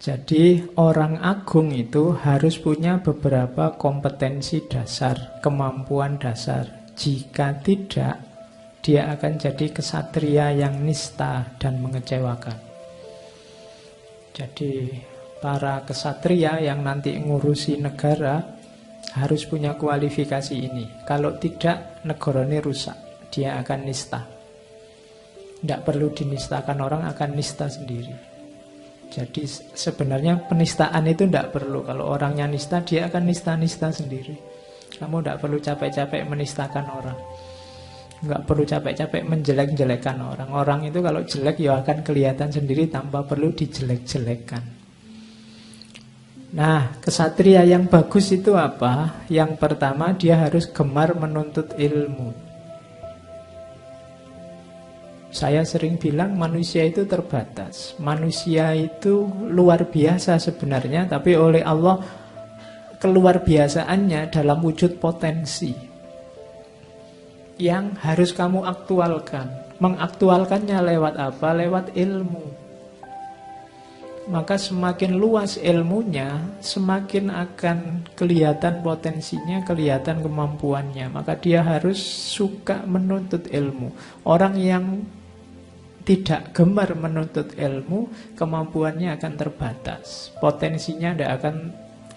Jadi orang agung itu harus punya beberapa kompetensi dasar, kemampuan dasar. Jika tidak, dia akan jadi kesatria yang nista dan mengecewakan. Jadi para kesatria yang nanti ngurusi negara harus punya kualifikasi ini. Kalau tidak, negaranya rusak. Dia akan nista. Tidak perlu dinistakan, orang akan nista sendiri. Jadi sebenarnya penistaan itu tidak perlu. Kalau orangnya nista, dia akan nista-nista sendiri. Kamu tidak perlu capek-capek menistakan orang. Nggak perlu capek-capek menjelek-jelekan orang. Orang itu kalau jelek ya akan kelihatan sendiri tanpa perlu dijelek-jelekan. Nah, kesatria yang bagus itu apa? Yang pertama, dia harus gemar menuntut ilmu. Saya sering bilang manusia itu terbatas. Manusia itu luar biasa sebenarnya, tapi oleh Allah keluar biasaannya dalam wujud potensi yang harus kamu aktualkan. Mengaktualkannya lewat apa? Lewat ilmu. Maka semakin luas ilmunya, semakin akan kelihatan potensinya, kelihatan kemampuannya. Maka dia harus suka menuntut ilmu. Orang yang tidak gemar menuntut ilmu, kemampuannya akan terbatas. Potensinya tidak akan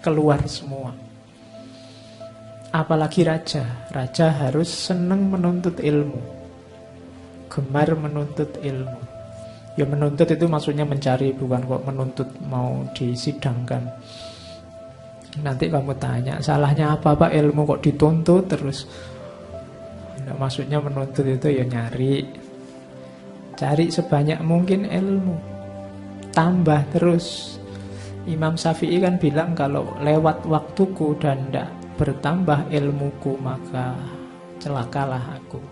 keluar semua. Apalagi raja. Raja harus senang menuntut ilmu, gemar menuntut ilmu. Ya menuntut itu maksudnya mencari, bukan kok menuntut mau disidangkan. Nanti kamu tanya, salahnya apa Pak ilmu kok dituntut terus? Nah, maksudnya menuntut itu ya nyari. Cari sebanyak mungkin ilmu. Tambah terus. Imam Syafi'i kan bilang kalau lewat waktuku dan tidak bertambah ilmuku maka celakalah aku.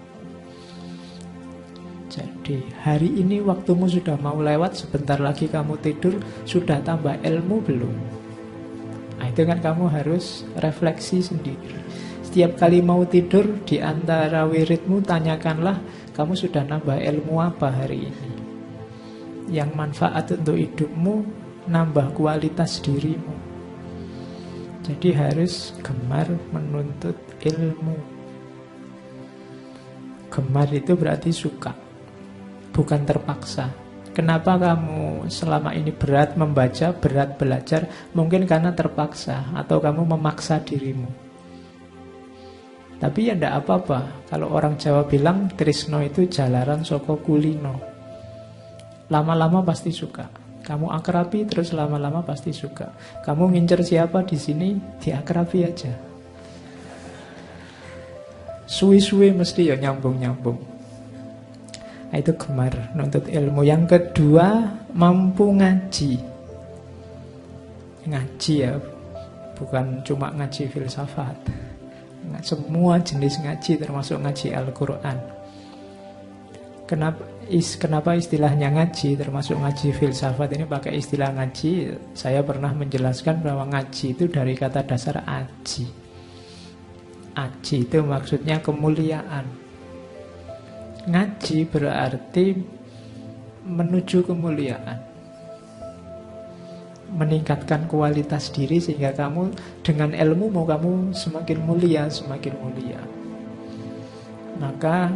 Jadi hari ini waktumu sudah mau lewat, sebentar lagi kamu tidur, sudah tambah ilmu belum? Nah, itu kan kamu harus refleksi sendiri. Setiap kali mau tidur, di antara wiridmu tanyakanlah, kamu sudah nambah ilmu apa hari ini? Yang manfaat untuk hidupmu, nambah kualitas dirimu. Jadi harus gemar menuntut ilmu. Gemar itu berarti suka, bukan terpaksa. Kenapa kamu selama ini berat membaca, berat belajar? Mungkin karena terpaksa, atau kamu memaksa dirimu. Tapi ya tidak apa-apa. Kalau orang Jawa bilang tresno itu jalaran soko kulino. Lama-lama pasti suka. Kamu akrabi terus lama-lama pasti suka. Kamu ngincer siapa di sini, diakrabi aja. Suwi-suwi mesti ya nyambung-nyambung. Nah, itu gemar nuntut ilmu. Yang kedua, mampu ngaji. Ngaji ya, bukan cuma ngaji filsafat. Semua jenis ngaji termasuk ngaji Al-Quran. Kenapa istilahnya ngaji termasuk ngaji filsafat ini pakai istilah ngaji? Saya pernah menjelaskan bahwa ngaji itu dari kata dasar aji. Aji itu maksudnya kemuliaan. Ngaji berarti menuju kemuliaan, meningkatkan kualitas diri sehingga kamu dengan ilmu mau kamu semakin mulia, semakin mulia. Maka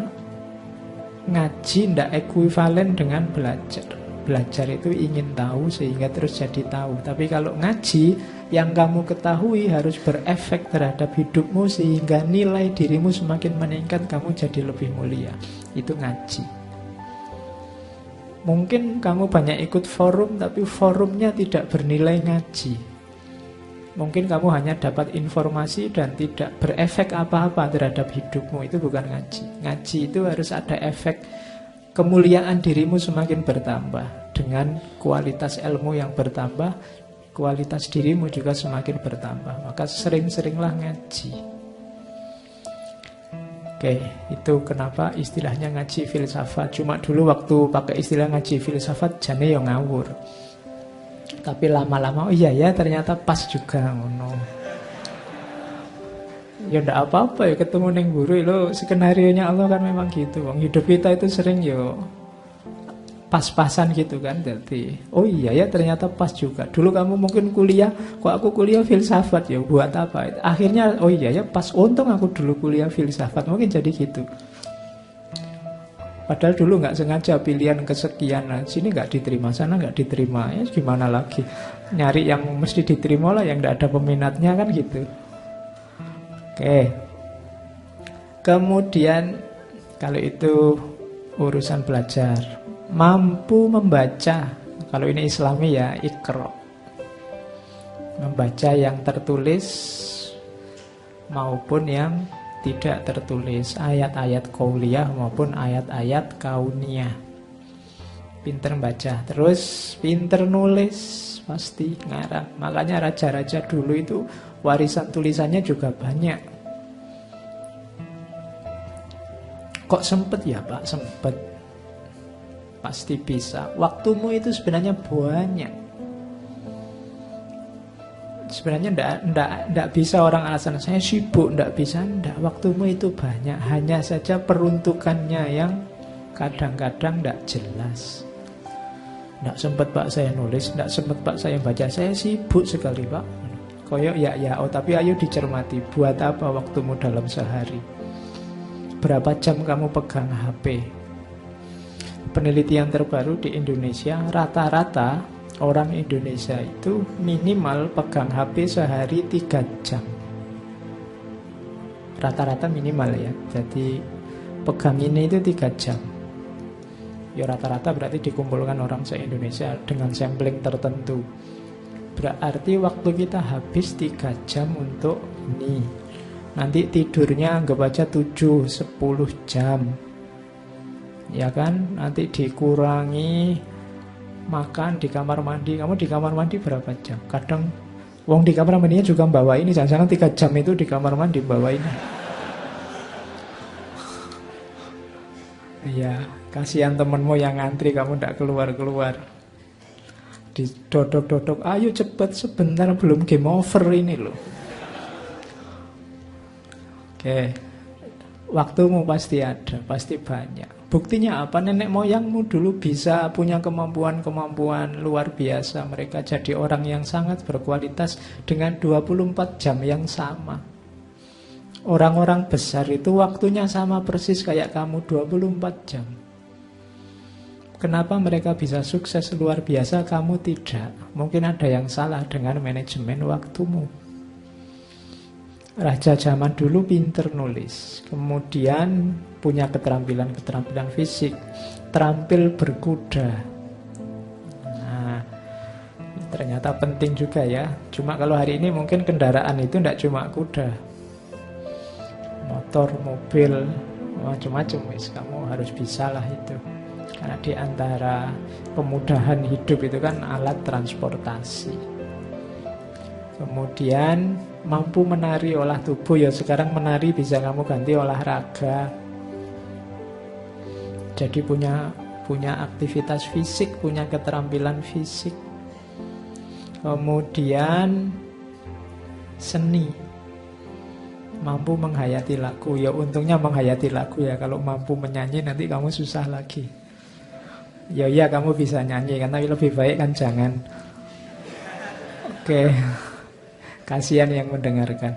ngaji tidak ekuivalen dengan belajar. Belajar itu ingin tahu sehingga terus jadi tahu. Tapi kalau ngaji, yang kamu ketahui harus berefek terhadap hidupmu sehingga nilai dirimu semakin meningkat, kamu jadi lebih mulia. Itu ngaji. Mungkin kamu banyak ikut forum, tapi forumnya tidak bernilai ngaji. Mungkin kamu hanya dapat informasi dan tidak berefek apa-apa terhadap hidupmu. Itu bukan ngaji. Ngaji itu harus ada efek, kemuliaan dirimu semakin bertambah. Dengan kualitas ilmu yang bertambah, kualitas dirimu juga semakin bertambah. Maka sering-seringlah ngaji. Oke, itu kenapa istilahnya ngaji filsafat. Cuma dulu waktu pakai istilah ngaji filsafat jane ya ngawur. Tapi lama-lama, oh iya ya ternyata pas juga ngono. Ya ndak apa-apa ya ketemu neng guru lo, skenario nya Allah kan memang gitu. Hidup kita itu sering yo pas-pasan gitu kan. Jadi, oh iya ya ternyata pas juga. Dulu kamu mungkin kuliah, kok aku kuliah filsafat ya buat apa? Akhirnya oh iya ya pas, untung aku dulu kuliah filsafat. Mungkin jadi gitu. Padahal dulu nggak sengaja pilihan kesekian, nah, sini nggak diterima, sana nggak diterima, ya gimana lagi? Nyari yang mesti diterima lah, yang nggak ada peminatnya kan gitu. Oke. Kemudian kalau itu urusan belajar, mampu membaca. Kalau ini Islami ya Iqra. Membaca yang tertulis maupun yang tidak tertulis, ayat-ayat qauliyah maupun ayat-ayat kauniyah. Pinter baca, terus pinter nulis, pasti ngarang. Makanya raja-raja dulu itu warisan tulisannya juga banyak. Kok sempet ya Pak? Sempet. Pasti bisa. Waktumu itu sebenarnya banyak. Sebenarnya enggak bisa orang alasan saya sibuk, enggak bisa, enggak. Waktumu itu banyak, hanya saja peruntukannya yang kadang-kadang enggak jelas. Enggak sempat Pak saya nulis, enggak sempat Pak saya baca, saya sibuk sekali Pak. Koyok ya, oh tapi ayo dicermati, buat apa waktumu dalam sehari? Berapa jam kamu pegang HP? Penelitian terbaru di Indonesia, rata-rata orang Indonesia itu minimal pegang HP sehari 3 jam. Rata-rata minimal ya. Jadi pegang ini itu 3 jam. Ya rata-rata berarti dikumpulkan orang se-Indonesia dengan sampling tertentu. Berarti waktu kita habis 3 jam untuk ini. Nanti tidurnya anggap aja 7-10 jam. Ya kan? Nanti dikurangi makan di kamar mandi. Kamu di kamar mandi berapa jam? Kadang wong di kamar mandinya juga bawa ini. Jangan-jangan 3 jam itu di kamar mandi bawa ini. Iya, kasihan temenmu yang ngantri, kamu tidak keluar-keluar. Didodok-dodok, ayo cepet sebentar belum game over ini loh. Oke, waktumu pasti ada, pasti banyak. Buktinya apa? Nenek moyangmu dulu bisa punya kemampuan-kemampuan luar biasa. Mereka jadi orang yang sangat berkualitas dengan 24 jam yang sama. Orang-orang besar itu waktunya sama persis kayak kamu, 24 jam. Kenapa mereka bisa sukses luar biasa, kamu tidak? Mungkin ada yang salah dengan manajemen waktumu. Raja zaman dulu pinter nulis, kemudian punya keterampilan fisik, terampil berkuda. Nah, ternyata penting juga ya. Cuma kalau hari ini mungkin kendaraan itu tidak cuma kuda, motor, mobil, macam-macam. Kamu harus bisalah itu. Karena di antara kemudahan hidup itu kan alat transportasi. Kemudian mampu menari, olah tubuh. Ya sekarang menari bisa kamu ganti olahraga. Jadi punya aktivitas fisik, punya keterampilan fisik. Kemudian seni, mampu menghayati lagu. Ya untungnya menghayati lagu ya. Kalau mampu menyanyi nanti kamu susah lagi. Ya kamu bisa nyanyi kan, tapi lebih baik kan jangan. Oke. Kasihan yang mendengarkan.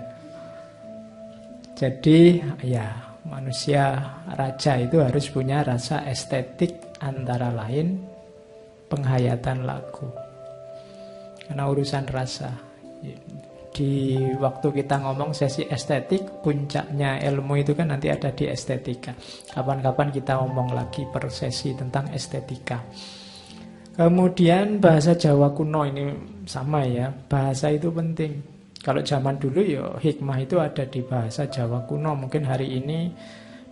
Jadi ya manusia raja itu harus punya rasa estetik, antara lain penghayatan lagu. Karena urusan rasa. Di waktu kita ngomong sesi estetik, puncaknya ilmu itu kan nanti ada di estetika. Kapan-kapan kita ngomong lagi per sesi tentang estetika. Kemudian bahasa Jawa kuno ini sama ya. Bahasa itu penting. Kalau zaman dulu ya hikmah itu ada di bahasa Jawa kuno. Mungkin hari ini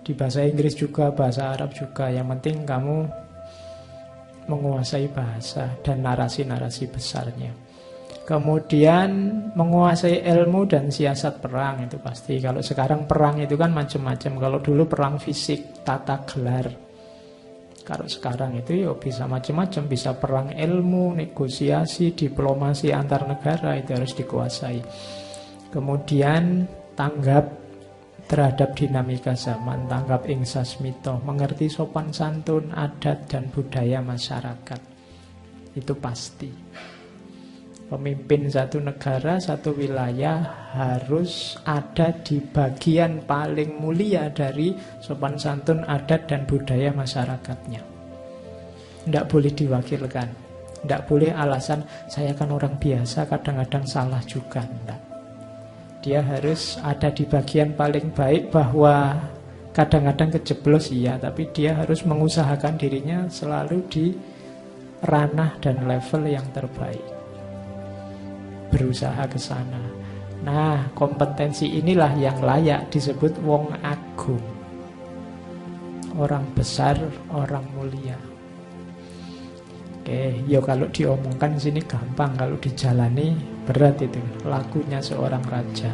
di bahasa Inggris juga, bahasa Arab juga. Yang penting kamu menguasai bahasa dan narasi-narasi besarnya. Kemudian menguasai ilmu dan siasat perang itu pasti. Kalau sekarang perang itu kan macam-macam. Kalau dulu perang fisik, tata gelar. Kalau sekarang itu ya bisa macam-macam. Bisa perang ilmu, negosiasi, diplomasi antar negara, itu harus dikuasai. Kemudian tanggap terhadap dinamika zaman, tanggap ing sasmito, mengerti sopan santun, adat dan budaya masyarakat. Itu pasti. Pemimpin satu negara, satu wilayah harus ada di bagian paling mulia dari sopan santun, adat dan budaya masyarakatnya. Tidak boleh diwakilkan. Tidak boleh alasan saya kan orang biasa, kadang-kadang salah juga. Tidak. Dia harus ada di bagian paling baik, bahwa kadang-kadang kejeblos iya, tapi dia harus mengusahakan dirinya selalu di ranah dan level yang terbaik. Berusaha ke sana. Nah, kompetensi inilah yang layak disebut wong agung. Orang besar, orang mulia. Oke, ya kalau diomongkan sini gampang, kalau dijalani berat itu lakunya seorang raja.